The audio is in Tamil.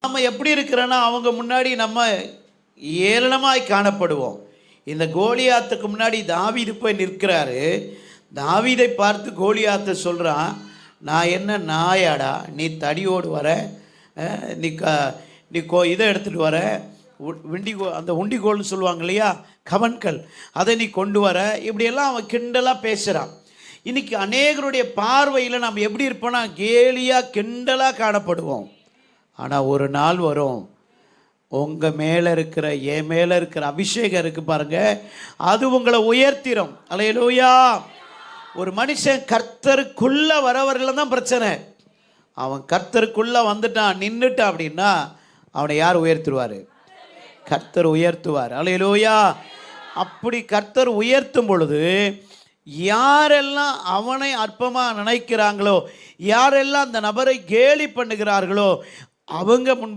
நம்ம எப்படி இருக்கிறோன்னா அவங்க முன்னாடி நம்ம ஏளனமாய் காணப்படுவோம். இந்த கோலியாத்துக்கு முன்னாடி தாவீது போய் நிற்கிறாரு. தாவீதை பார்த்து கோலியாத்தை சொல்கிறான், நான் என்ன நாயாடா, நீ தடியோடு வர, நீ இதை எடுத்துகிட்டு வர, அந்த உண்டிகோல்னு சொல்லுவாங்க இல்லையா, கவன்கள், அதை நீ கொண்டு வர, இப்படியெல்லாம் அவன் கிண்டலாக பேசுகிறான். இன்றைக்கி அநேகருடைய பார்வையில் நம்ம எப்படி இருப்போம்னா கேலியாக கிண்டலாக காணப்படுவோம். ஆனால் ஒரு நாள் வரும், உங்கள் மேலே இருக்கிற, என் மேலே இருக்கிற அபிஷேகம் இருக்குது பாருங்கள், அது உங்களை உயர்த்திடும். அல்லேலூயா. ஒரு மனுஷன் கர்த்தருக்குள்ளே வரவர்கள் தான் பிரச்சனை. அவன் கர்த்தருக்குள்ளே வந்துட்டான், நின்றுட்டான் அப்படின்னா அவனை யார் உயர்த்துவார்? கர்த்தர் உயர்த்துவார். அல்லேலூயா. அப்படி கர்த்தர் உயர்த்தும் பொழுது யாரெல்லாம் அவனை அற்பமாக நினைக்கிறாங்களோ, யாரெல்லாம் அந்த நபரை கேலி பண்ணுகிறார்களோ, அவங்க முன்